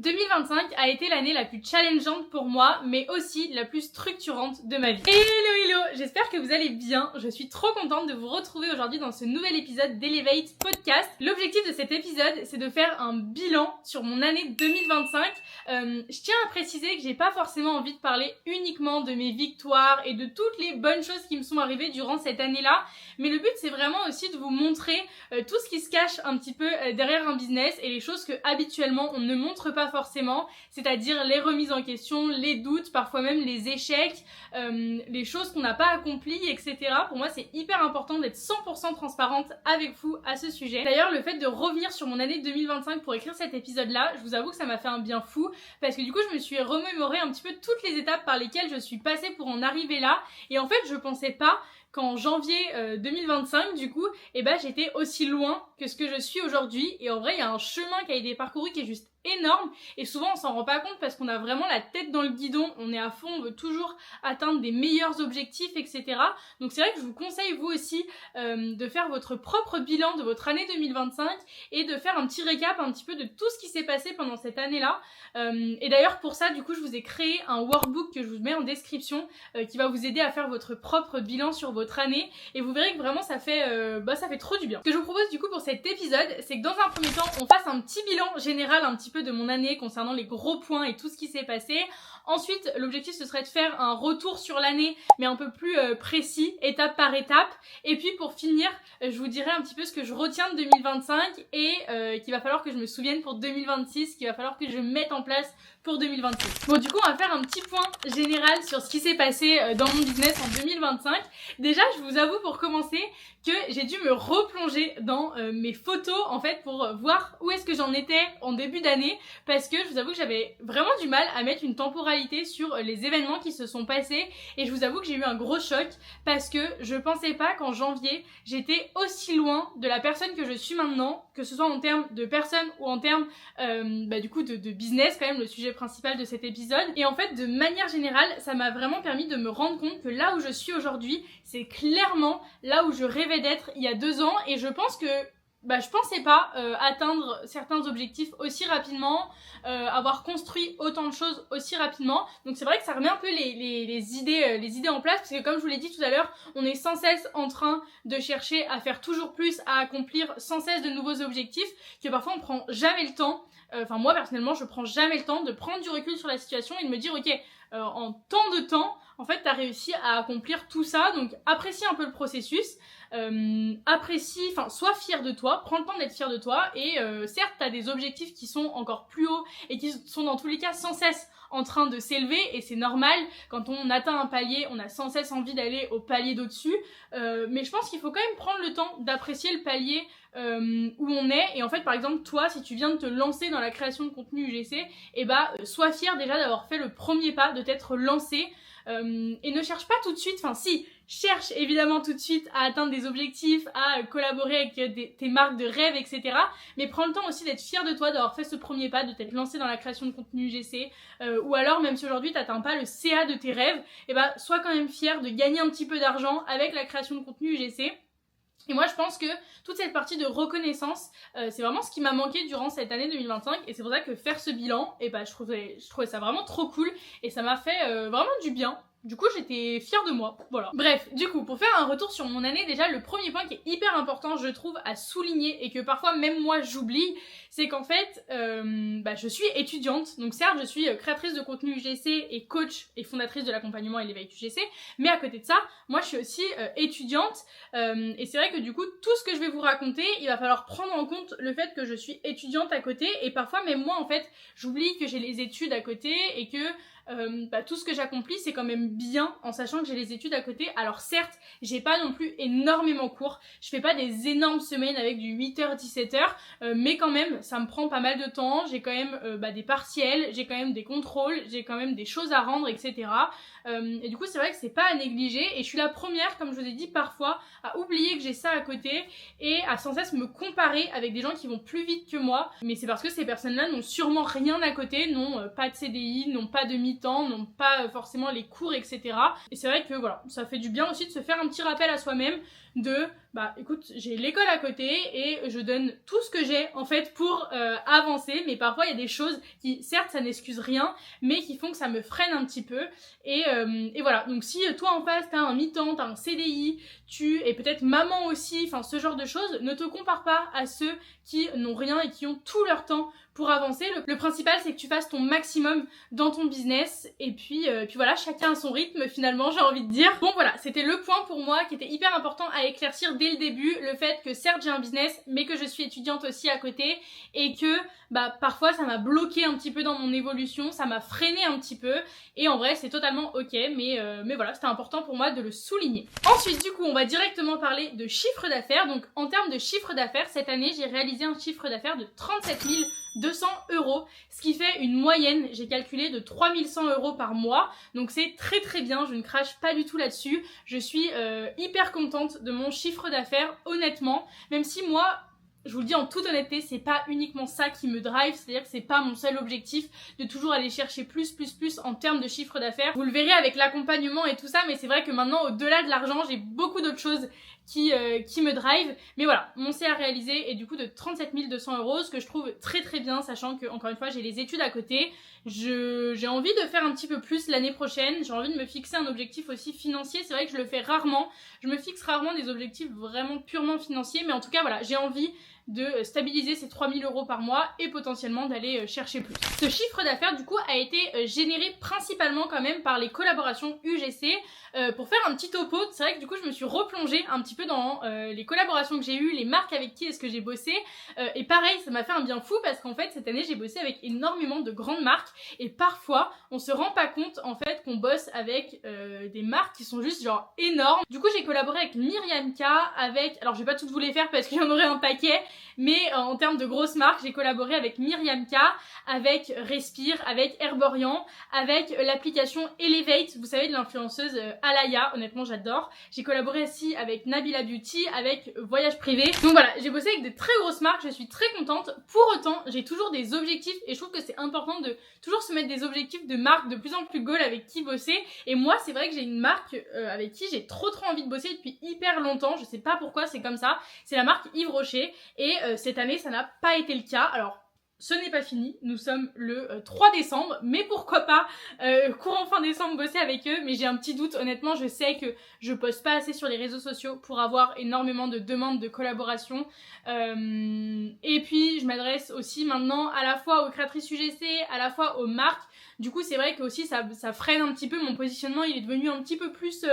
2025 a été l'année la plus challengeante pour moi, mais aussi la plus structurante de ma vie. Hello, j'espère que vous allez bien. Je suis trop contente de vous retrouver aujourd'hui dans ce nouvel épisode d'Elevate Podcast. L'objectif de cet épisode, c'est de faire un bilan sur mon année 2025. Je tiens à préciser que j'ai pas forcément envie de parler uniquement de mes victoires et de toutes les bonnes choses qui me sont arrivées durant cette année-là, mais le but c'est vraiment aussi de vous montrer tout ce qui se cache un petit peu derrière un business et les choses que habituellement on ne montre pas forcément, c'est-à-dire les remises en question, les doutes, parfois même les échecs, les choses qu'on n'a pas accomplies, etc. Pour moi, c'est hyper important d'être 100% transparente avec vous à ce sujet. D'ailleurs, le fait de revenir sur mon année 2025 pour écrire cet épisode-là, je vous avoue que ça m'a fait un bien fou, parce que du coup, je me suis remémoré un petit peu toutes les étapes par lesquelles je suis passée pour en arriver là, et en fait, je pensais pas qu'en janvier 2025, du coup, j'étais aussi loin que ce que je suis aujourd'hui. Et en vrai, il y a un chemin qui a été parcouru qui est juste énorme. Et souvent, on s'en rend pas compte parce qu'on a vraiment la tête dans le guidon. On est à fond, on veut toujours atteindre des meilleurs objectifs, etc. Donc c'est vrai que je vous conseille, vous aussi, de faire votre propre bilan de votre année 2025 et de faire un petit récap un petit peu de tout ce qui s'est passé pendant cette année-là. Et d'ailleurs, pour ça, du coup, je vous ai créé un workbook que je vous mets en description qui va vous aider à faire votre propre bilan sur votre année, et vous verrez que vraiment ça fait trop du bien. Ce que je vous propose du coup pour cet épisode, c'est que dans un premier temps on fasse un petit bilan général un petit peu de mon année concernant les gros points et tout ce qui s'est passé. Ensuite, l'objectif ce serait de faire un retour sur l'année, mais un peu plus précis, étape par étape. Et puis pour finir, je vous dirai un petit peu ce que je retiens de 2025 et qu'il va falloir que je me souvienne pour 2026, qu'il va falloir que je mette en place pour 2026. Bon, du coup, on va faire un petit point général sur ce qui s'est passé dans mon business en 2025. Déjà, je vous avoue pour commencer que j'ai dû me replonger dans mes photos en fait pour voir où est-ce que j'en étais en début d'année, parce que je vous avoue que j'avais vraiment du mal à mettre une temporalité sur les événements qui se sont passés, et je vous avoue que j'ai eu un gros choc parce que je pensais pas qu'en janvier j'étais aussi loin de la personne que je suis maintenant, que ce soit en termes de personne ou en termes du coup de business, quand même le sujet principal de cet épisode. Et en fait, de manière générale, ça m'a vraiment permis de me rendre compte que là où je suis aujourd'hui, c'est clairement là où je rêvais d'être il y a 2 ans, et je pense que je pensais pas atteindre certains objectifs aussi rapidement, avoir construit autant de choses aussi rapidement. Donc c'est vrai que ça remet un peu les idées en place, parce que comme je vous l'ai dit tout à l'heure, on est sans cesse en train de chercher à faire toujours plus, à accomplir sans cesse de nouveaux objectifs, que parfois on prend jamais le temps. Enfin moi personnellement, je prends jamais le temps de prendre du recul sur la situation et de me dire ok, en tant de temps, en fait t'as réussi à accomplir tout ça, donc apprécie un peu le processus. Sois fier de toi, prends le temps d'être fier de toi, et certes t'as des objectifs qui sont encore plus hauts et qui sont dans tous les cas sans cesse en train de s'élever, et c'est normal, quand on atteint un palier, on a sans cesse envie d'aller au palier d'au-dessus, mais je pense qu'il faut quand même prendre le temps d'apprécier le palier où on est. Et en fait, par exemple, toi, si tu viens de te lancer dans la création de contenu UGC, sois fier déjà d'avoir fait le premier pas, de t'être lancé, et ne cherche pas tout de suite, cherche évidemment tout de suite à atteindre des objectifs, à collaborer avec tes marques de rêve, etc. Mais prends le temps aussi d'être fier de toi, d'avoir fait ce premier pas, de t'être lancé dans la création de contenu UGC, ou alors même si aujourd'hui t'atteins pas le CA de tes rêves, sois quand même fier de gagner un petit peu d'argent avec la création de contenu UGC. Et moi je pense que toute cette partie de reconnaissance, c'est vraiment ce qui m'a manqué durant cette année 2025, et c'est pour ça que faire ce bilan, je trouvais ça vraiment trop cool, et ça m'a fait vraiment du bien. Du coup, j'étais fière de moi, voilà. Bref, du coup, pour faire un retour sur mon année, déjà, le premier point qui est hyper important, je trouve, à souligner, et que parfois, même moi, j'oublie, c'est qu'en fait, je suis étudiante. Donc certes, je suis créatrice de contenu UGC et coach et fondatrice de l'accompagnement Elevate UGC, mais à côté de ça, moi, je suis aussi étudiante, et c'est vrai que du coup, tout ce que je vais vous raconter, il va falloir prendre en compte le fait que je suis étudiante à côté, et parfois, même moi, en fait, j'oublie que j'ai les études à côté, et que tout ce que j'accomplis c'est quand même bien en sachant que j'ai les études à côté. Alors certes, j'ai pas non plus énormément cours, je fais pas des énormes semaines avec du 8h-17h, mais quand même ça me prend pas mal de temps, j'ai quand même des partiels, j'ai quand même des contrôles, j'ai quand même des choses à rendre, etc. Et du coup c'est vrai que c'est pas à négliger, et je suis la première, comme je vous ai dit, parfois à oublier que j'ai ça à côté et à sans cesse me comparer avec des gens qui vont plus vite que moi, mais c'est parce que ces personnes-là n'ont sûrement rien à côté, n'ont pas de CDI, n'ont pas de mi-temps, n'ont pas forcément les cours, etc. Et c'est vrai que voilà, ça fait du bien aussi de se faire un petit rappel à soi-même de bah écoute, j'ai l'école à côté et je donne tout ce que j'ai en fait pour avancer, mais parfois il y a des choses qui, certes ça n'excuse rien, mais qui font que ça me freine un petit peu, et voilà. Donc si toi en face t'as un mi-temps, t'as un CDI, tu es peut-être maman aussi, enfin ce genre de choses, ne te compare pas à ceux qui n'ont rien et qui ont tout leur temps pour avancer. Le principal c'est que tu fasses ton maximum dans ton business, et puis voilà, chacun a son rythme finalement, j'ai envie de dire. Bon voilà, c'était le point pour moi qui était hyper important à éclaircir dès le début, le fait que certes j'ai un business mais que je suis étudiante aussi à côté, et que bah parfois ça m'a bloqué un petit peu dans mon évolution, ça m'a freiné un petit peu, et en vrai c'est totalement ok, mais voilà, c'était important pour moi de le souligner. Ensuite du coup on va directement parler de chiffre d'affaires. Donc en termes de chiffre d'affaires, cette année j'ai réalisé un chiffre d'affaires de 37 200 €, ce qui fait une moyenne, j'ai calculé, de 3100 € par mois, donc c'est très très bien, je ne crache pas du tout là-dessus. Je suis hyper contente de mon chiffre d'affaires, honnêtement, même si moi, je vous le dis en toute honnêteté, c'est pas uniquement ça qui me drive, c'est-à-dire que c'est pas mon seul objectif de toujours aller chercher plus en termes de chiffre d'affaires. Vous le verrez avec l'accompagnement et tout ça, mais c'est vrai que maintenant, au-delà de l'argent, j'ai beaucoup d'autres choses qui me drive. Mais voilà, mon CA réalisé est du coup de 37 200 €, ce que je trouve très très bien, sachant que, encore une fois, j'ai les études à côté. J'ai envie de faire un petit peu plus l'année prochaine, j'ai envie de me fixer un objectif aussi financier. C'est vrai que je le fais rarement, je me fixe rarement des objectifs vraiment purement financiers, mais en tout cas voilà, j'ai envie de stabiliser ces 3000 € par mois et potentiellement d'aller chercher plus. Ce chiffre d'affaires du coup a été généré principalement quand même par les collaborations UGC. Pour faire un petit topo, c'est vrai que du coup je me suis replongée un petit peu dans les collaborations que j'ai eues, les marques avec qui est-ce que j'ai bossé, et pareil ça m'a fait un bien fou parce qu'en fait cette année j'ai bossé avec énormément de grandes marques, et parfois on se rend pas compte en fait qu'on bosse avec des marques qui sont juste genre énormes. Du coup j'ai collaboré avec Myriam K, avec, alors je vais pas toutes vous les faire parce qu'il y en aurait un paquet, mais en termes de grosses marques, j'ai collaboré avec Myriam K, avec Respire, avec Herborian, avec l'application Elevate, vous savez, de l'influenceuse Alaya, honnêtement j'adore. J'ai collaboré aussi avec Nabila Beauty, avec Voyage Privé. Donc voilà, j'ai bossé avec de très grosses marques, je suis très contente. Pour autant, j'ai toujours des objectifs, et je trouve que c'est important de toujours se mettre des objectifs de marques de plus en plus goal avec qui bosser. Et moi, c'est vrai que j'ai une marque avec qui j'ai trop envie de bosser depuis hyper longtemps, je sais pas pourquoi c'est comme ça. C'est la marque Yves Rocher, et cette année ça n'a pas été le cas. Alors ce n'est pas fini, nous sommes le 3 décembre, mais pourquoi pas courant fin décembre bosser avec eux, mais j'ai un petit doute, honnêtement. Je sais que je poste pas assez sur les réseaux sociaux pour avoir énormément de demandes de collaboration, et puis je m'adresse aussi maintenant à la fois aux créatrices UGC, à la fois aux marques. Du coup c'est vrai que aussi ça freine un petit peu mon positionnement, il est devenu un petit peu plus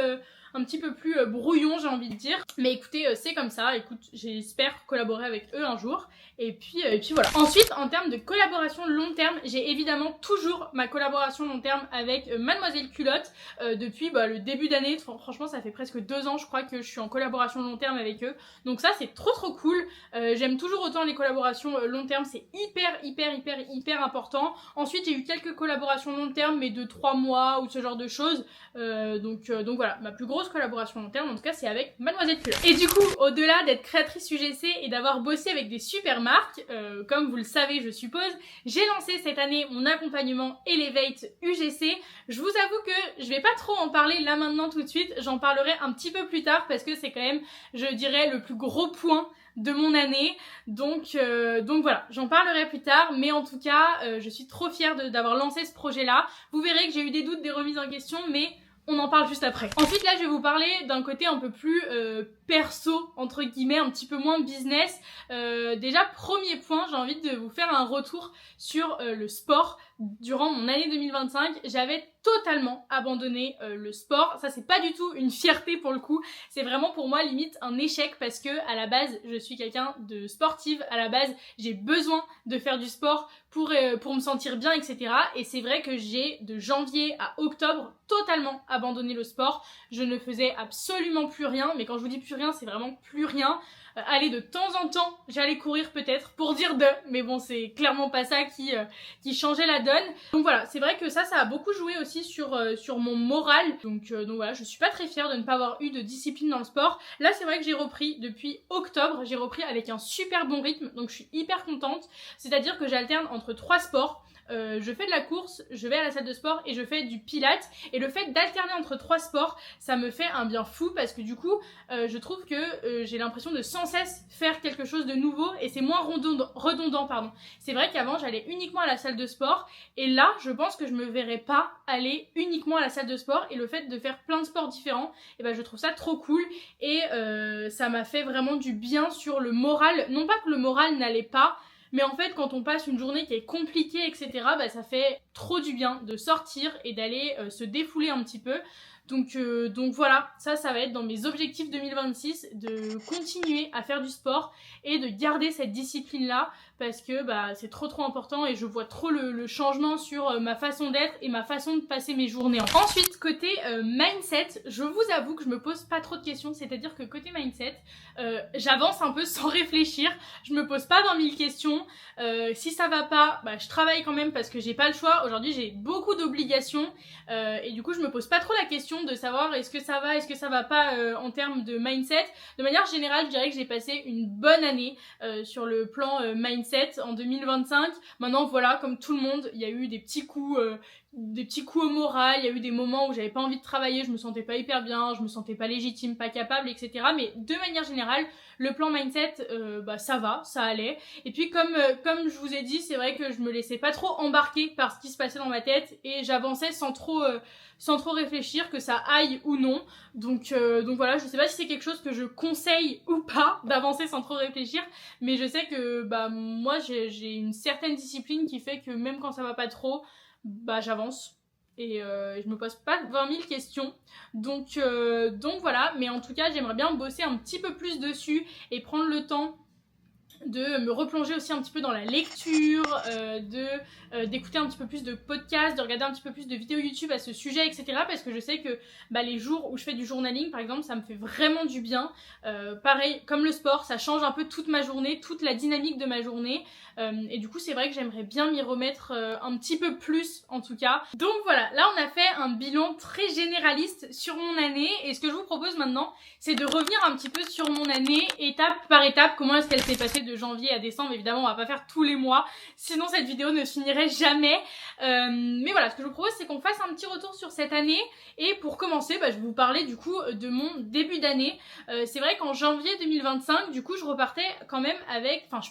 brouillon, j'ai envie de dire. Mais écoutez, c'est comme ça. Écoute, j'espère collaborer avec eux un jour. Et puis voilà. Ensuite, en termes de collaboration long terme, j'ai évidemment toujours ma collaboration long terme avec Mademoiselle Culotte depuis le début d'année. Franchement, ça fait presque 2 ans, je crois, que je suis en collaboration long terme avec eux. Donc ça, c'est trop cool. J'aime toujours autant les collaborations long terme. C'est hyper important. Ensuite, j'ai eu quelques collaborations long terme, mais de 3 mois ou ce genre de choses. Donc voilà, ma plus grosse collaboration long terme, en tout cas, c'est avec Mademoiselle Culotte. Et du coup, au-delà d'être créatrice UGC et d'avoir bossé avec des super marques, comme vous le savez, je suppose, j'ai lancé cette année mon accompagnement Elevate UGC. Je vous avoue que je vais pas trop en parler là maintenant tout de suite, j'en parlerai un petit peu plus tard parce que c'est quand même, je dirais, le plus gros point de mon année, donc voilà, j'en parlerai plus tard, mais en tout cas, je suis trop fière d'avoir lancé ce projet-là. Vous verrez que j'ai eu des doutes, des remises en question, mais on en parle juste après. Ensuite là je vais vous parler d'un côté un peu plus perso, entre guillemets, un petit peu moins business. Déjà premier point, j'ai envie de vous faire un retour sur le sport. Durant mon année 2025, j'avais totalement abandonné le sport. Ça c'est pas du tout une fierté pour le coup, c'est vraiment pour moi limite un échec parce que à la base je suis quelqu'un de sportive, à la base j'ai besoin de faire du sport pour me sentir bien, etc. Et c'est vrai que j'ai de janvier à octobre totalement abandonné le sport. Je ne faisais absolument plus rien, mais quand je vous dis plus rien, c'est vraiment plus rien. Allez, de temps en temps, j'allais courir peut-être pour dire mais bon, c'est clairement pas ça qui changeait la donne. Donc voilà, c'est vrai que ça a beaucoup joué aussi sur mon moral. Donc voilà, je suis pas très fière de ne pas avoir eu de discipline dans le sport. Là, c'est vrai que j'ai repris depuis octobre, j'ai repris avec un super bon rythme, donc je suis hyper contente. C'est-à-dire que j'alterne entre 3 sports. je fais de la course, je vais à la salle de sport et je fais du pilates. Et le fait d'alterner entre 3 sports, ça me fait un bien fou parce que du coup, je trouve que j'ai l'impression de sans cesse faire quelque chose de nouveau et c'est moins redondant. C'est vrai qu'avant, j'allais uniquement à la salle de sport et là, je pense que je me verrais pas aller uniquement à la salle de sport et le fait de faire plein de sports différents, et ben je trouve ça trop cool et ça m'a fait vraiment du bien sur le moral. Non pas que le moral n'allait pas, mais en fait, quand on passe une journée qui est compliquée, etc., bah, ça fait trop du bien de sortir et d'aller se défouler un petit peu. Donc voilà, ça va être dans mes objectifs 2026, de continuer à faire du sport et de garder cette discipline-là parce que bah, c'est trop important et je vois trop le changement sur ma façon d'être et ma façon de passer mes journées. Ensuite, côté mindset, je vous avoue que je me pose pas trop de questions, c'est-à-dire que côté mindset, j'avance un peu sans réfléchir, je me pose pas 20 000 questions, si ça va pas, bah, je travaille quand même parce que j'ai pas le choix. Aujourd'hui j'ai beaucoup d'obligations et du coup je me pose pas trop la question de savoir est-ce que ça va pas en termes de mindset. De manière générale, je dirais que j'ai passé une bonne année sur le plan mindset en 2025. Maintenant voilà, comme tout le monde, il y a eu des petits coups au moral, il y a eu des moments où j'avais pas envie de travailler, je me sentais pas hyper bien, je me sentais pas légitime, pas capable, etc. Mais de manière générale, le plan mindset, bah ça va, ça allait. Et puis comme je vous ai dit, c'est vrai que je me laissais pas trop embarquer par ce qui se passait dans ma tête et j'avançais sans trop réfléchir, que ça aille ou non. Donc voilà, je sais pas si c'est quelque chose que je conseille ou pas, d'avancer sans trop réfléchir, mais je sais que bah moi j'ai une certaine discipline qui fait que même quand ça va pas trop, bah j'avance et je me pose pas 20 000 questions. Donc voilà, mais en tout cas j'aimerais bien bosser un petit peu plus dessus et prendre le temps de me replonger aussi un petit peu dans la lecture, d'écouter un petit peu plus de podcasts, de regarder un petit peu plus de vidéos YouTube à ce sujet, etc. Parce que je sais que bah, les jours où je fais du journaling, par exemple, ça me fait vraiment du bien. Pareil, comme le sport, ça change un peu toute ma journée, toute la dynamique de ma journée. Et du coup, c'est vrai que j'aimerais bien m'y remettre un petit peu plus, en tout cas. Donc voilà, là on a fait un bilan très généraliste sur mon année. Et ce que je vous propose maintenant, c'est de revenir un petit peu sur mon année, étape par étape, comment est-ce qu'elle s'est passée de janvier à décembre. Évidemment, on va pas faire tous les mois, sinon cette vidéo ne finirait jamais. Mais voilà, ce que je vous propose, c'est qu'on fasse un petit retour sur cette année. Et pour commencer, bah, je vais vous parler du coup de mon début d'année. C'est vrai qu'en janvier 2025, du coup, je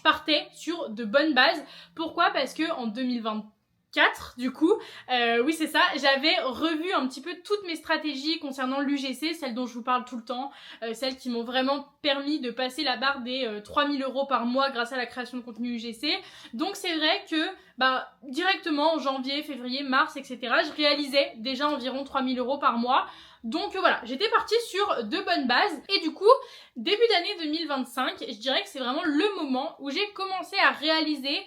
partais sur de bonnes bases. Pourquoi ? Parce que en 2024, du coup, oui c'est ça, j'avais revu un petit peu toutes mes stratégies concernant l'UGC, celles dont je vous parle tout le temps, celles qui m'ont vraiment permis de passer la barre des 3 000 € par mois grâce à la création de contenu UGC. Donc c'est vrai que bah, directement en janvier, février, mars, etc., je réalisais déjà environ 3 000 € par mois. Donc voilà, j'étais partie sur de bonnes bases et du coup, début d'année 2025, je dirais que c'est vraiment le moment où j'ai commencé à réaliser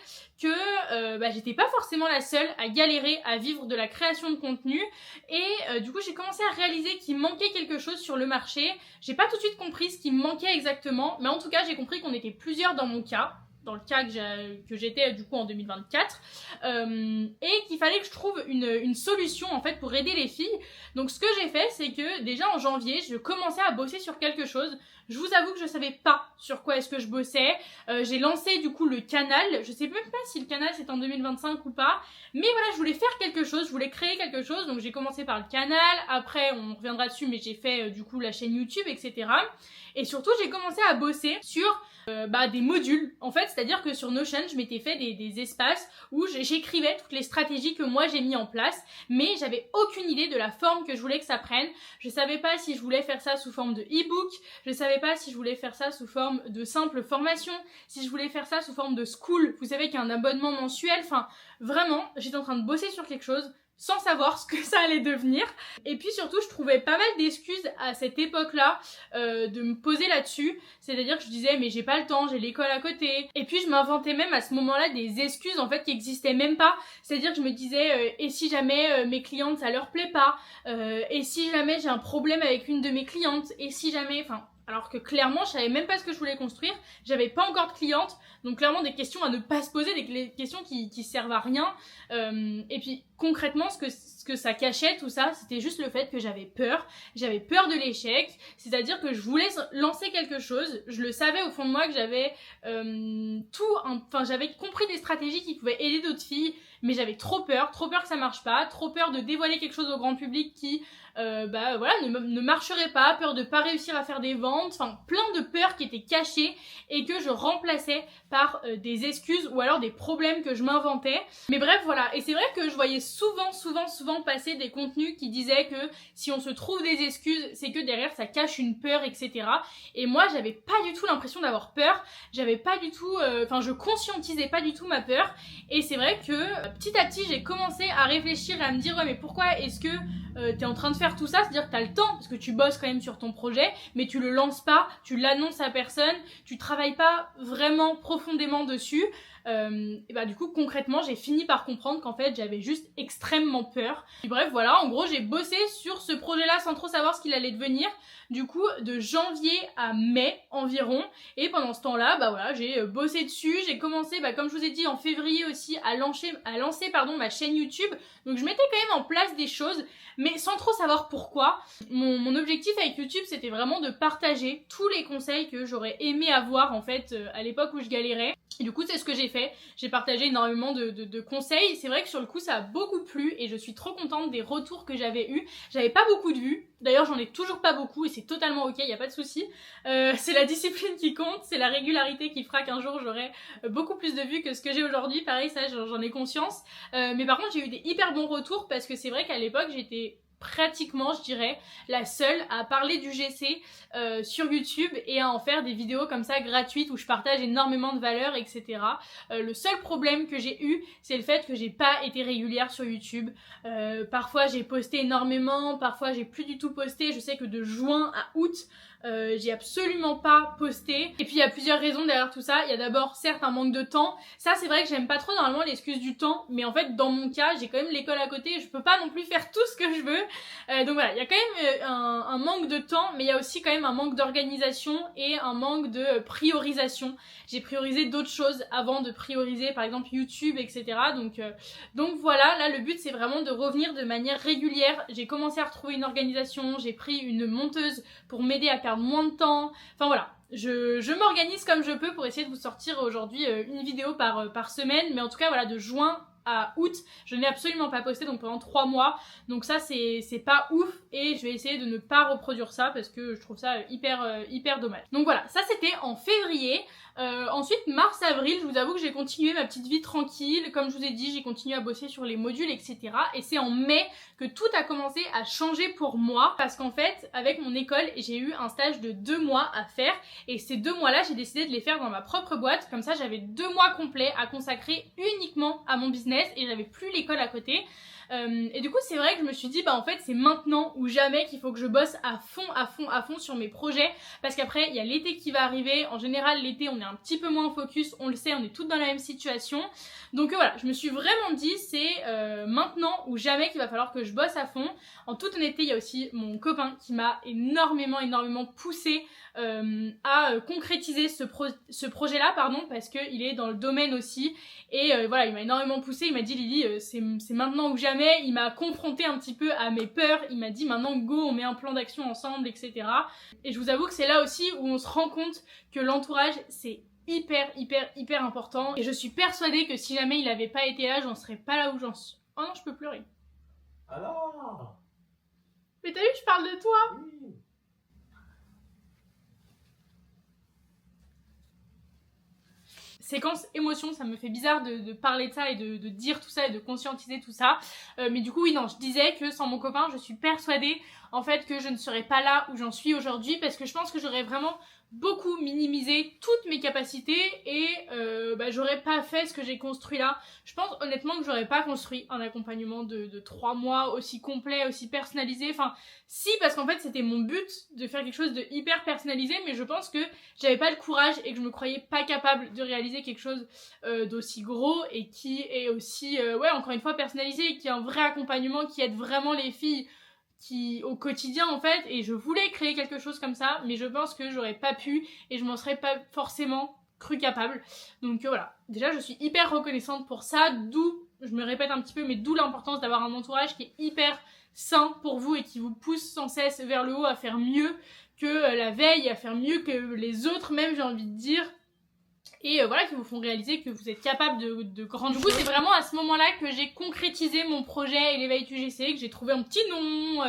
que bah, j'étais pas forcément la seule à galérer à vivre de la création de contenu et du coup j'ai commencé à réaliser qu'il manquait quelque chose sur le marché. J'ai pas tout de suite compris ce qui me manquait exactement, mais en tout cas j'ai compris qu'on était plusieurs dans mon cas, dans le cas que j'étais du coup en 2024, et qu'il fallait que je trouve une solution en fait pour aider les filles. Donc ce que j'ai fait, c'est que déjà en janvier, je commençais à bosser sur quelque chose. Je vous avoue que je savais pas sur quoi est-ce que je bossais. J'ai lancé du coup le canal. Je sais même pas si le canal c'est en 2025 ou pas. Mais voilà, je voulais faire quelque chose, je voulais créer quelque chose. Donc j'ai commencé par le canal. Après, on reviendra dessus, mais j'ai fait du coup la chaîne YouTube, etc. Et surtout, j'ai commencé à bosser sur des modules. En fait, c'est-à-dire que sur Notion, je m'étais fait des espaces où j'écrivais toutes les stratégies que moi j'ai mis en place. Mais j'avais aucune idée de la forme que je voulais que ça prenne. Je savais pas si je voulais faire ça sous forme de e-book. Je savais pas si je voulais faire ça sous forme de simple formation, si je voulais faire ça sous forme de school, vous savez qu'il y a un abonnement mensuel, enfin vraiment j'étais en train de bosser sur quelque chose sans savoir ce que ça allait devenir. Et puis surtout je trouvais pas mal d'excuses à cette époque-là de me poser là-dessus, c'est-à-dire que je disais mais j'ai pas le temps, j'ai l'école à côté, et puis je m'inventais même à ce moment-là des excuses en fait qui existaient même pas, c'est-à-dire que je me disais et si jamais mes clientes ça leur plaît pas, et si jamais j'ai un problème avec une de mes clientes, et si jamais, enfin alors que clairement je savais même pas ce que je voulais construire, j'avais pas encore de clientes, donc clairement des questions à ne pas se poser, des questions qui servent à rien, et puis concrètement ce que ça cachait tout ça, c'était juste le fait que j'avais peur de l'échec, c'est-à-dire que je voulais lancer quelque chose, je le savais au fond de moi que j'avais j'avais compris des stratégies qui pouvaient aider d'autres filles, mais j'avais trop peur que ça marche pas, trop peur de dévoiler quelque chose au grand public qui ne marcherait pas, peur de pas réussir à faire des ventes, enfin plein de peurs qui étaient cachées et que je remplaçais par des excuses ou alors des problèmes que je m'inventais. Mais bref, voilà. Et c'est vrai que je voyais souvent passer des contenus qui disaient que si on se trouve des excuses, c'est que derrière ça cache une peur, etc. Et moi, j'avais pas du tout l'impression d'avoir peur. J'avais pas du tout, je conscientisais pas du tout ma peur. Et c'est vrai que petit à petit, j'ai commencé à réfléchir et à me dire ouais, mais pourquoi est-ce que t'es en train de faire tout ça, c'est-à-dire que t'as le temps, parce que tu bosses quand même sur ton projet, mais tu le lances pas, tu l'annonces à personne, tu travailles pas vraiment profondément dessus. Et bah du coup concrètement j'ai fini par comprendre qu'en fait j'avais juste extrêmement peur. Et bref voilà, en gros j'ai bossé sur ce projet là sans trop savoir ce qu'il allait devenir, du coup de janvier à mai environ, et pendant ce temps là bah voilà j'ai bossé dessus, j'ai commencé comme je vous ai dit en février aussi à lancer ma chaîne YouTube, donc je mettais quand même en place des choses mais sans trop savoir pourquoi. Mon objectif avec YouTube c'était vraiment de partager tous les conseils que j'aurais aimé avoir en fait à l'époque où je galérais. Et du coup c'est ce que j'ai fait, j'ai partagé énormément de conseils, c'est vrai que sur le coup ça a beaucoup plu et je suis trop contente des retours que j'avais eus. J'avais pas beaucoup de vues, d'ailleurs j'en ai toujours pas beaucoup et c'est totalement ok, y a pas de souci. C'est la discipline qui compte, c'est la régularité qui fera qu'un jour j'aurai beaucoup plus de vues que ce que j'ai aujourd'hui, pareil ça j'en ai conscience. Mais par contre j'ai eu des hyper bons retours parce que c'est vrai qu'à l'époque j'étais pratiquement je dirais la seule à parler du GC sur YouTube et à en faire des vidéos comme ça gratuites où je partage énormément de valeurs, etc. Le seul problème que j'ai eu c'est le fait que j'ai pas été régulière sur YouTube. Parfois j'ai posté énormément, parfois j'ai plus du tout posté. Je sais que de juin à août j'ai absolument pas posté. Et puis il y a plusieurs raisons derrière tout ça. Il y a d'abord certes un manque de temps. Ça c'est vrai que j'aime pas trop normalement l'excuse du temps, mais en fait dans mon cas j'ai quand même l'école à côté et je peux pas non plus faire tout ce que je veux. Donc voilà, il y a quand même un manque de temps, mais il y a aussi quand même un manque d'organisation et un manque de priorisation. J'ai priorisé d'autres choses avant de prioriser par exemple YouTube, etc. Donc voilà, là le but c'est vraiment de revenir de manière régulière. J'ai commencé à retrouver une organisation, j'ai pris une monteuse pour m'aider à perdre moins de temps. Enfin voilà, je m'organise comme je peux pour essayer de vous sortir aujourd'hui une vidéo par semaine, mais en tout cas voilà, de juin à août, je n'ai absolument pas posté donc pendant 3 mois, donc ça c'est pas ouf et je vais essayer de ne pas reproduire ça parce que je trouve ça hyper dommage. Donc voilà, ça c'était en février. Ensuite mars-avril, je vous avoue que j'ai continué ma petite vie tranquille, comme je vous ai dit j'ai continué à bosser sur les modules, etc. Et c'est en mai que tout a commencé à changer pour moi parce qu'en fait avec mon école j'ai eu un stage de 2 mois à faire et ces 2 mois là j'ai décidé de les faire dans ma propre boîte, comme ça j'avais 2 mois complets à consacrer uniquement à mon business et j'avais plus l'école à côté. Et du coup c'est vrai que je me suis dit en fait c'est maintenant ou jamais qu'il faut que je bosse à fond sur mes projets, parce qu'après il y a l'été qui va arriver. En général l'été on est un petit peu moins focus, on le sait, on est toutes dans la même situation. Donc voilà, je me suis vraiment dit c'est maintenant ou jamais qu'il va falloir que je bosse à fond. En toute honnêteté il y a aussi mon copain qui m'a énormément poussé à concrétiser ce projet là parce qu'il est dans le domaine aussi et voilà il m'a énormément poussé. Il m'a dit Lily c'est maintenant ou jamais. Il m'a confronté un petit peu à mes peurs, il m'a dit maintenant go on met un plan d'action ensemble, etc. Et je vous avoue que c'est là aussi où on se rend compte que l'entourage c'est hyper important, et je suis persuadée que si jamais il avait pas été là j'en serais pas là où j'en suis. Oh non je peux pleurer. Alors Mais t'as vu je parle de toi. oui. Séquence émotion, ça me fait bizarre de parler de ça et de dire tout ça et de conscientiser tout ça, mais du coup oui non, je disais que sans mon copain je suis persuadée en fait que je ne serais pas là où j'en suis aujourd'hui, parce que je pense que j'aurais vraiment beaucoup minimisé toutes mes capacités et j'aurais pas fait ce que j'ai construit là. Je pense honnêtement que j'aurais pas construit un accompagnement de 3 mois aussi complet, aussi personnalisé. Enfin si, parce qu'en fait c'était mon but de faire quelque chose de hyper personnalisé, mais je pense que j'avais pas le courage et que je me croyais pas capable de réaliser quelque chose d'aussi gros et qui est aussi encore une fois personnalisé, et qui est un vrai accompagnement qui aide vraiment les filles au quotidien en fait. Et je voulais créer quelque chose comme ça, mais je pense que j'aurais pas pu et je m'en serais pas forcément cru capable. Donc voilà, déjà je suis hyper reconnaissante pour ça, d'où, je me répète un petit peu, mais d'où l'importance d'avoir un entourage qui est hyper sain pour vous et qui vous pousse sans cesse vers le haut à faire mieux que la veille, à faire mieux que les autres même, j'ai envie de dire. et voilà, qui vous font réaliser que vous êtes capable de grandes choses. Du coup, c'est vraiment à ce moment-là que j'ai concrétisé mon projet Elevate UGC, que j'ai trouvé un petit nom,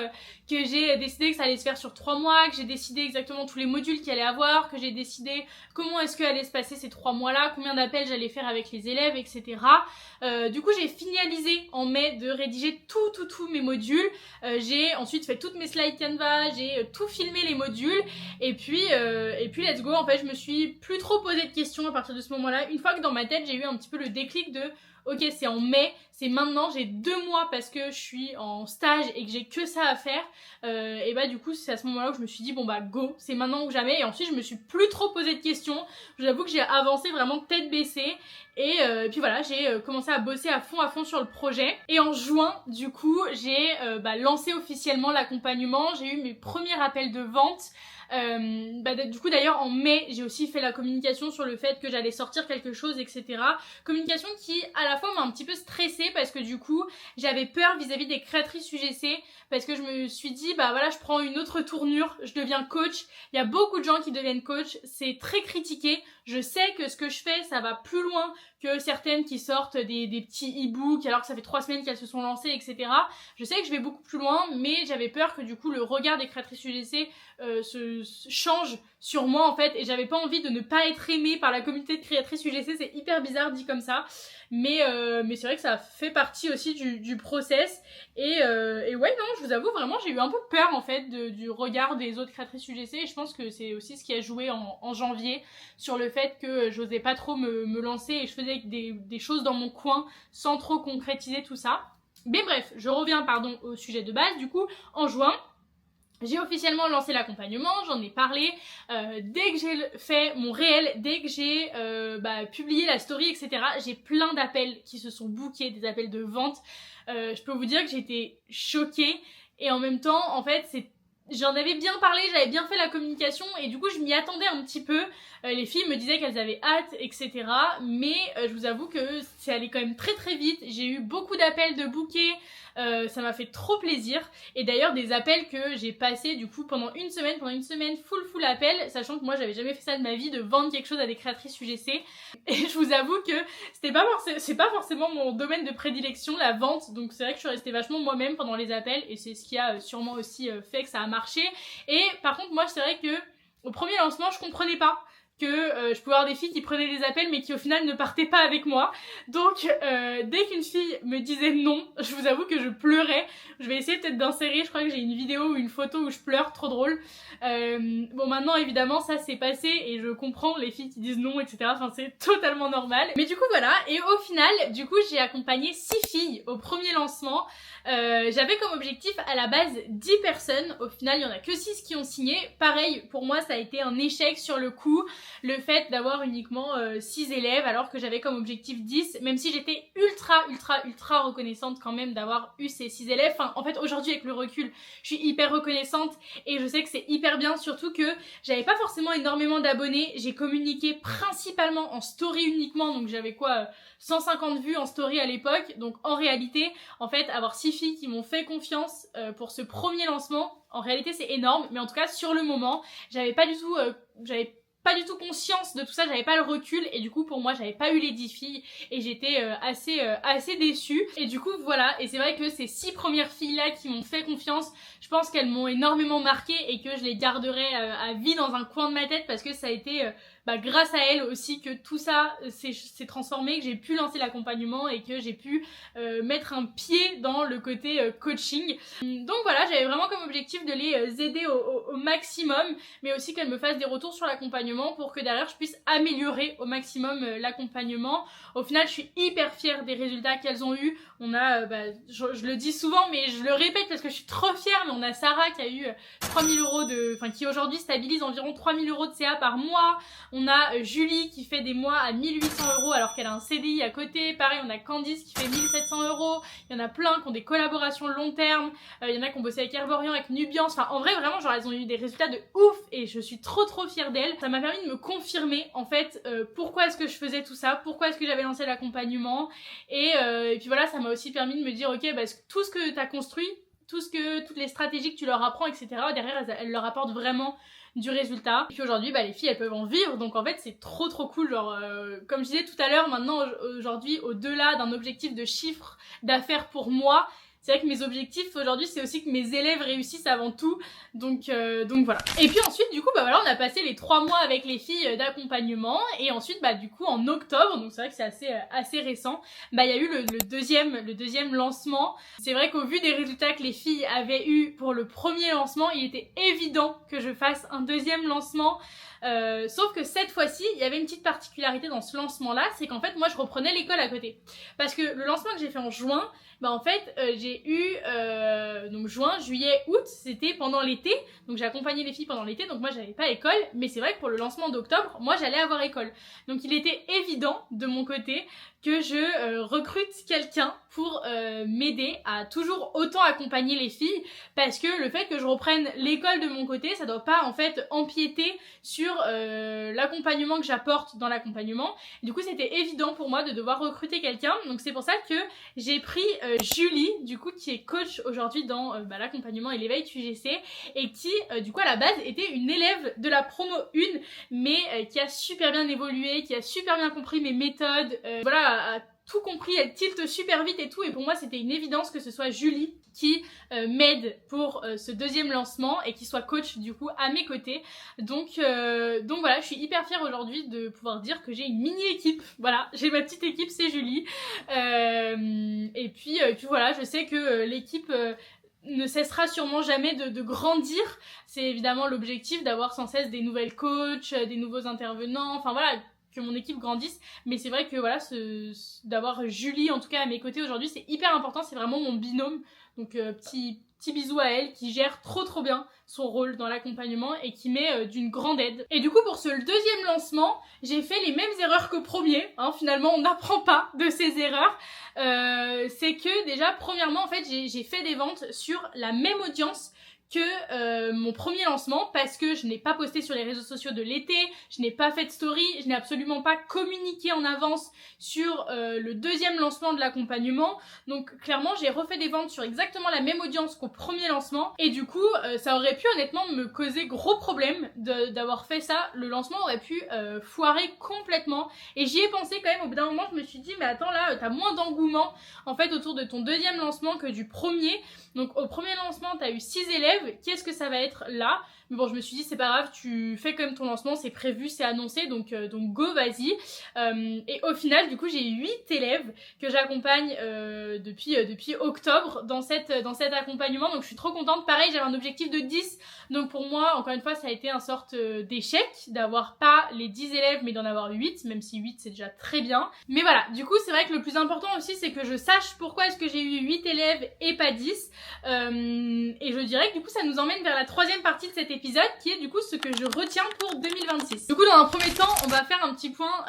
que j'ai décidé que ça allait se faire sur 3 mois, que j'ai décidé exactement tous les modules qu'il allait avoir, que j'ai décidé comment est-ce que allait se passer ces 3 mois-là, combien d'appels j'allais faire avec les élèves, etc. Du coup, j'ai finalisé en mai de rédiger tous mes modules. J'ai ensuite fait toutes mes slides Canva, j'ai tout filmé les modules, et puis let's go. En fait, je me suis plus trop posé de questions à partir de ce moment-là. Une fois que dans ma tête, j'ai eu un petit peu le déclic de ok, c'est en mai, c'est maintenant, j'ai 2 mois parce que je suis en stage et que j'ai que ça à faire. Et bah du coup, c'est à ce moment-là où je me suis dit bon bah go, c'est maintenant ou jamais. Et ensuite, je me suis plus trop posé de questions. J'avoue que j'ai avancé vraiment tête baissée. Et puis voilà, j'ai commencé à bosser à fond sur le projet. Et en juin, du coup, j'ai lancé officiellement l'accompagnement. J'ai eu mes premiers appels de vente. Du coup d'ailleurs en mai j'ai aussi fait la communication sur le fait que j'allais sortir quelque chose, etc. Communication qui à la fois m'a un petit peu stressée parce que du coup j'avais peur vis-à-vis des créatrices UGC, parce que je me suis dit bah voilà, je prends une autre tournure, je deviens coach. Il y a beaucoup de gens qui deviennent coach, c'est très critiqué. Je sais que ce que je fais ça va plus loin que certaines qui sortent des petits e-books alors que ça fait 3 semaines qu'elles se sont lancées, etc. Je sais que je vais beaucoup plus loin, mais j'avais peur que du coup le regard des créatrices UGC se change sur moi en fait, et j'avais pas envie de ne pas être aimée par la communauté de créatrices UGC. C'est hyper bizarre dit comme ça, mais c'est vrai que ça fait partie aussi du process, et ouais non, je vous avoue vraiment j'ai eu un peu peur en fait du regard des autres créatrices UGC, et je pense que c'est aussi ce qui a joué en janvier sur le fait que j'osais pas trop me lancer et je faisais des choses dans mon coin sans trop concrétiser tout ça. Mais bref, je reviens au sujet de base. Du coup, en juin, j'ai officiellement lancé l'accompagnement, j'en ai parlé, dès que j'ai fait mon réel, dès que j'ai publié la story, etc. J'ai plein d'appels qui se sont bookés, des appels de vente. Je peux vous dire que j'ai été choquée, et en même temps, en fait, j'en avais bien parlé, j'avais bien fait la communication, et du coup je m'y attendais un petit peu. Les filles me disaient qu'elles avaient hâte, etc. Mais je vous avoue que c'est allé quand même très très vite. J'ai eu beaucoup d'appels de bookés, ça m'a fait trop plaisir. Et d'ailleurs des appels que j'ai passés du coup pendant une semaine full appel, sachant que moi j'avais jamais fait ça de ma vie, de vendre quelque chose à des créatrices UGC. Et je vous avoue que c'est pas forcément mon domaine de prédilection, la vente, donc c'est vrai que je suis restée vachement moi-même pendant les appels, et c'est ce qui a sûrement aussi fait que ça a marché. Et par contre moi c'est vrai que au premier lancement je comprenais pas que je pouvais avoir des filles qui prenaient des appels mais qui au final ne partaient pas avec moi. Donc dès qu'une fille me disait non, je vous avoue que je pleurais. Je vais essayer peut-être d'insérer, je crois que j'ai une vidéo ou une photo où je pleure, trop drôle. Bon maintenant évidemment ça s'est passé et je comprends les filles qui disent non, etc. Enfin c'est totalement normal. Mais du coup voilà, et au final du coup j'ai accompagné 6 filles au premier lancement. J'avais comme objectif à la base 10 personnes, au final il y en a que 6 qui ont signé. Pareil, pour moi ça a été un échec sur le coup, le fait d'avoir uniquement 6 élèves alors que j'avais comme objectif 10, même si j'étais ultra reconnaissante quand même d'avoir eu ces 6 élèves. Enfin en fait aujourd'hui avec le recul je suis hyper reconnaissante et je sais que c'est hyper bien, surtout que j'avais pas forcément énormément d'abonnés, j'ai communiqué principalement en story uniquement, donc j'avais 150 vues en story à l'époque. Donc en réalité en fait avoir 6 filles qui m'ont fait confiance pour ce premier lancement, en réalité c'est énorme. Mais en tout cas sur le moment j'avais pas du tout conscience de tout ça, j'avais pas le recul, et du coup pour moi j'avais pas eu les 10 filles et j'étais assez déçue. Et du coup voilà, et c'est vrai que ces 6 premières filles là qui m'ont fait confiance, je pense qu'elles m'ont énormément marquée et que je les garderai à vie dans un coin de ma tête, parce que ça a été grâce à elles aussi que tout ça s'est transformé, que j'ai pu lancer l'accompagnement et que j'ai pu mettre un pied dans le côté coaching. Donc voilà, j'avais vraiment comme objectif de les aider au maximum, mais aussi qu'elles me fassent des retours sur l'accompagnement pour que derrière je puisse améliorer au maximum l'accompagnement. Au final je suis hyper fière des résultats qu'elles ont eu. On a, je le dis souvent mais je le répète parce que je suis trop fière, mais on a Sarah qui a eu 3000 € qui aujourd'hui stabilise environ 3000 € de CA par mois. On a Julie qui fait des mois à 1800 € alors qu'elle a un CDI à côté. Pareil, on a Candice qui fait 1700 €. Il y en a plein qui ont des collaborations long terme. Il y en a qui ont bossé avec Herborian, avec Nubiance. Enfin, en vrai, vraiment, genre, elles ont eu des résultats de ouf et je suis trop fière d'elles. Ça m'a permis de me confirmer, en fait, pourquoi est-ce que je faisais tout ça, pourquoi est-ce que j'avais lancé l'accompagnement. Et puis voilà, ça m'a aussi permis de me dire, ok, tout ce que t'as construit, toutes les stratégies que tu leur apprends, etc. Derrière, elles leur apportent vraiment du résultat. Et puis aujourd'hui, les filles, elles peuvent en vivre, donc en fait, c'est trop cool. Genre, comme je disais tout à l'heure, maintenant, aujourd'hui, au-delà d'un objectif de chiffre d'affaires pour moi, c'est vrai que mes objectifs aujourd'hui, c'est aussi que mes élèves réussissent avant tout. Donc voilà. Et puis ensuite, du coup, voilà, on a passé les 3 mois avec les filles d'accompagnement. Et ensuite, du coup, en octobre, donc c'est vrai que c'est assez récent, il y a eu le deuxième lancement. C'est vrai qu'au vu des résultats que les filles avaient eu pour le premier lancement, il était évident que je fasse un deuxième lancement. Sauf que cette fois-ci, il y avait une petite particularité dans ce lancement-là, c'est qu'en fait, moi, je reprenais l'école à côté. Parce que le lancement que j'ai fait en juin, en fait, j'ai eu donc juin, juillet, août, c'était pendant l'été. Donc j'ai accompagné les filles pendant l'été, donc moi j'avais pas école. Mais c'est vrai que pour le lancement d'octobre, moi j'allais avoir école. Donc il était évident de mon côté que je recrute quelqu'un pour m'aider à toujours autant accompagner les filles, parce que le fait que je reprenne l'école de mon côté, ça doit pas en fait empiéter sur l'accompagnement que j'apporte dans l'accompagnement. Du coup, c'était évident pour moi de devoir recruter quelqu'un, donc c'est pour ça que j'ai pris Julie, du coup, qui est coach aujourd'hui dans l'accompagnement et l'éveil UGC, et qui, du coup, à la base, était une élève de la promo 1, mais qui a super bien évolué, qui a super bien compris mes méthodes, a tout compris, elle tilte super vite et tout, et pour moi c'était une évidence que ce soit Julie qui m'aide pour ce deuxième lancement et qui soit coach du coup à mes côtés. Donc voilà, je suis hyper fière aujourd'hui de pouvoir dire que j'ai une mini équipe. Voilà, j'ai ma petite équipe, c'est Julie. Et puis voilà, je sais que l'équipe ne cessera sûrement jamais de grandir. C'est évidemment l'objectif d'avoir sans cesse des nouvelles coachs, des nouveaux intervenants, enfin voilà, que mon équipe grandisse, mais c'est vrai que voilà, d'avoir Julie en tout cas à mes côtés aujourd'hui, c'est hyper important, c'est vraiment mon binôme, donc petit bisou à elle qui gère trop bien son rôle dans l'accompagnement et qui m'est d'une grande aide. Et du coup, pour ce deuxième lancement, j'ai fait les mêmes erreurs qu'au premier, finalement on n'apprend pas de ces erreurs. C'est que déjà, premièrement, en fait, j'ai fait des ventes sur la même audience que mon premier lancement, parce que je n'ai pas posté sur les réseaux sociaux de l'été, je n'ai pas fait de story, je n'ai absolument pas communiqué en avance sur le deuxième lancement de l'accompagnement. Donc clairement, j'ai refait des ventes sur exactement la même audience qu'au premier lancement, et du coup ça aurait pu honnêtement me causer gros problème d'avoir fait ça. Le lancement aurait pu foirer complètement, et j'y ai pensé quand même. Au bout d'un moment, je me suis dit mais attends, là t'as moins d'engouement en fait autour de ton deuxième lancement que du premier. Donc au premier lancement t'as eu 6 élèves, qu'est-ce que ça va être là? Mais bon, je me suis dit c'est pas grave, tu fais quand même ton lancement, c'est prévu, c'est annoncé, donc go, vas-y. Et au final, du coup, j'ai 8 élèves que j'accompagne depuis octobre dans cet accompagnement, donc je suis trop contente. Pareil, j'avais un objectif de 10, donc pour moi, encore une fois, ça a été un sorte d'échec d'avoir pas les 10 élèves, mais d'en avoir 8, même si 8 c'est déjà très bien. Mais voilà, du coup, c'est vrai que le plus important aussi, c'est que je sache pourquoi est-ce que j'ai eu 8 élèves et pas 10. Et je dirais que du coup, ça nous emmène vers la troisième partie de cet épisode, qui est du coup ce que je retiens pour 2026. Du coup, dans un premier temps, on va faire un petit point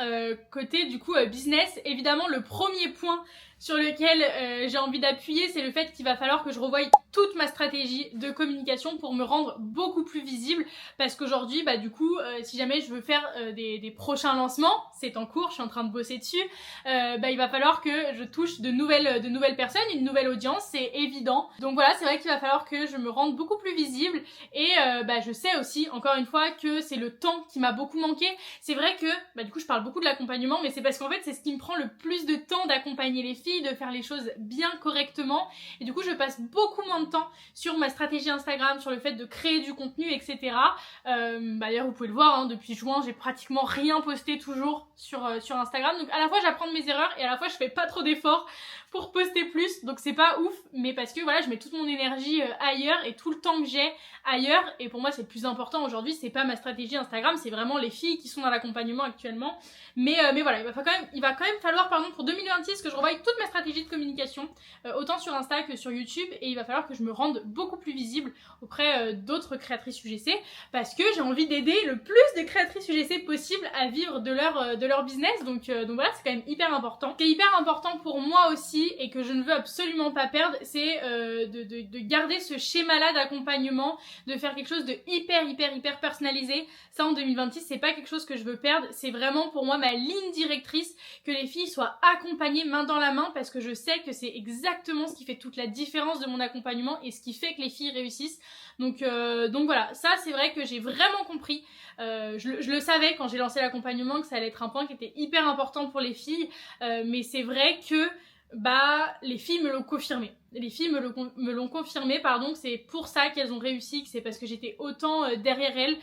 côté du coup business. Évidemment, le premier point sur lequel j'ai envie d'appuyer, c'est le fait qu'il va falloir que je revoie toute ma stratégie de communication pour me rendre beaucoup plus visible, parce qu'aujourd'hui, du coup, si jamais je veux faire des prochains lancements, c'est en cours, je suis en train de bosser dessus, il va falloir que je touche de nouvelles personnes, une nouvelle audience, c'est évident. Donc voilà, c'est vrai qu'il va falloir que je me rende beaucoup plus visible, et je sais aussi, encore une fois, que c'est le temps qui m'a beaucoup manqué. C'est vrai que, du coup, je parle beaucoup de l'accompagnement, mais c'est parce qu'en fait, c'est ce qui me prend le plus de temps d'accompagner les filles, de faire les choses bien correctement, et du coup je passe beaucoup moins de temps sur ma stratégie Instagram, sur le fait de créer du contenu, etc. D'ailleurs vous pouvez le voir, depuis juin j'ai pratiquement rien posté toujours sur Instagram, donc à la fois j'apprends de mes erreurs et à la fois je fais pas trop d'efforts pour poster plus, donc c'est pas ouf, mais parce que voilà, je mets toute mon énergie ailleurs et tout le temps que j'ai ailleurs, et pour moi c'est le plus important aujourd'hui, c'est pas ma stratégie Instagram, c'est vraiment les filles qui sont dans l'accompagnement actuellement. Mais voilà, il va quand même falloir pour 2026 que je revoie toute ma stratégie de communication, autant sur Insta que sur YouTube, et il va falloir que je me rende beaucoup plus visible auprès d'autres créatrices UGC, parce que j'ai envie d'aider le plus de créatrices UGC possible à vivre de leur business, donc voilà, c'est quand même hyper important. Ce qui est hyper important pour moi aussi, et que je ne veux absolument pas perdre, c'est de garder ce schéma-là d'accompagnement, de faire quelque chose de hyper personnalisé. Ça en 2026, c'est pas quelque chose que je veux perdre, c'est vraiment pour moi ma ligne directrice, que les filles soient accompagnées main dans la main, parce que je sais que c'est exactement ce qui fait toute la différence de mon accompagnement l'accompagnement et ce qui fait que les filles réussissent. Donc voilà, ça c'est vrai que j'ai vraiment compris. Je le savais quand j'ai lancé l'accompagnement que ça allait être un point qui était hyper important pour les filles, mais c'est vrai que les filles me l'ont confirmé. Les filles me l'ont confirmé, pardon, que c'est pour ça qu'elles ont réussi, que c'est parce que j'étais autant derrière elles.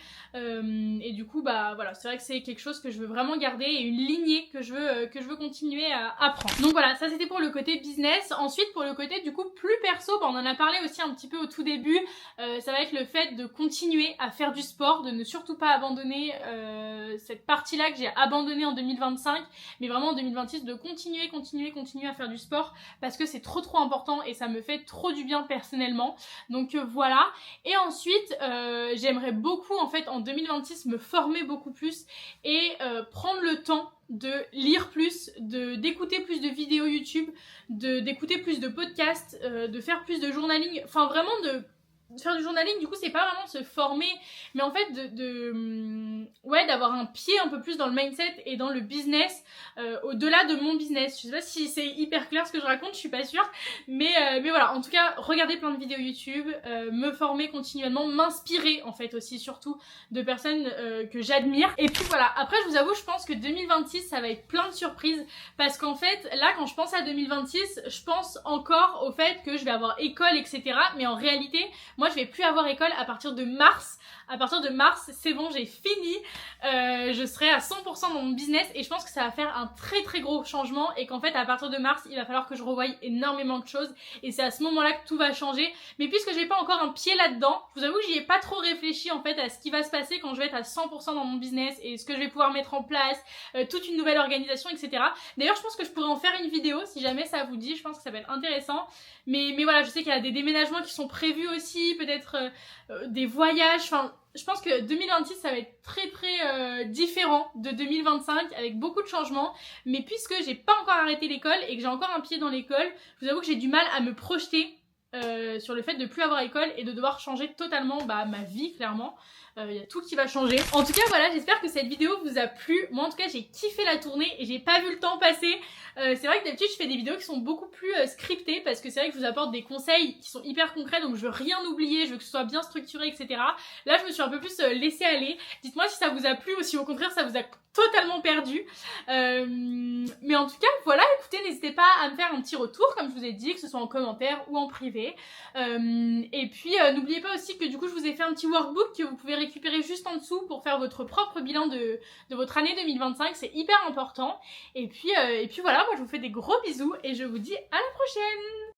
Et du coup, voilà, c'est vrai que c'est quelque chose que je veux vraiment garder et une lignée que je veux continuer à apprendre. Donc voilà, ça c'était pour le côté business. Ensuite, pour le côté du coup plus perso, on en a parlé aussi un petit peu au tout début. Ça va être le fait de continuer à faire du sport, de ne surtout pas abandonner cette partie-là que j'ai abandonnée en 2025, mais vraiment en 2026 de continuer à faire du sport parce que c'est trop important et ça me fait trop du bien personnellement. Donc voilà. Et ensuite, j'aimerais beaucoup en fait en 2026 me former beaucoup plus et prendre le temps de lire plus, d'écouter plus de vidéos YouTube, d'écouter plus de podcasts, de faire plus de journaling, enfin vraiment de faire du journaling. Du coup c'est pas vraiment se former, mais en fait d'avoir un pied un peu plus dans le mindset et dans le business, au-delà de mon business. Je sais pas si c'est hyper clair ce que je raconte, je suis pas sûre, mais voilà, en tout cas regarder plein de vidéos YouTube, me former continuellement, m'inspirer en fait aussi surtout de personnes que j'admire. Et puis voilà, après je vous avoue, je pense que 2026 ça va être plein de surprises, parce qu'en fait là quand je pense à 2026, je pense encore au fait que je vais avoir école, etc. Mais en réalité moi je vais plus avoir école à partir de mars. À partir de mars, c'est bon, j'ai fini. Je serai à 100% dans mon business et je pense que ça va faire un très gros changement et qu'en fait à partir de mars, il va falloir que je revoie énormément de choses et c'est à ce moment-là que tout va changer. Mais puisque j'ai pas encore un pied là-dedans, je vous avoue que j'y ai pas trop réfléchi en fait à ce qui va se passer quand je vais être à 100% dans mon business et ce que je vais pouvoir mettre en place, toute une nouvelle organisation, etc. D'ailleurs, je pense que je pourrais en faire une vidéo si jamais ça vous dit. Je pense que ça va être intéressant. Mais voilà, je sais qu'il y a des déménagements qui sont prévus aussi, peut-être des voyages, enfin je pense que 2026 ça va être très différent de 2025 avec beaucoup de changements, mais puisque j'ai pas encore arrêté l'école et que j'ai encore un pied dans l'école, je vous avoue que j'ai du mal à me projeter sur le fait de plus avoir école et de devoir changer totalement ma vie clairement. Il y a tout qui va changer. En tout cas voilà, j'espère que cette vidéo vous a plu. Moi en tout cas j'ai kiffé la tournée et j'ai pas vu le temps passer. C'est vrai que d'habitude je fais des vidéos qui sont beaucoup plus scriptées parce que c'est vrai que je vous apporte des conseils qui sont hyper concrets, donc je veux rien oublier, je veux que ce soit bien structuré, etc. Là je me suis un peu plus laissée aller. Dites-moi si ça vous a plu ou si au contraire ça vous a totalement perdu. Mais en tout cas voilà, écoutez, n'hésitez pas à me faire un petit retour comme je vous ai dit, que ce soit en commentaire ou en privé. Et puis n'oubliez pas aussi que du coup je vous ai fait un petit workbook que vous pouvez récupérer juste en dessous pour faire votre propre bilan de votre année 2025, c'est hyper important. Et puis voilà, moi je vous fais des gros bisous et je vous dis à la prochaine.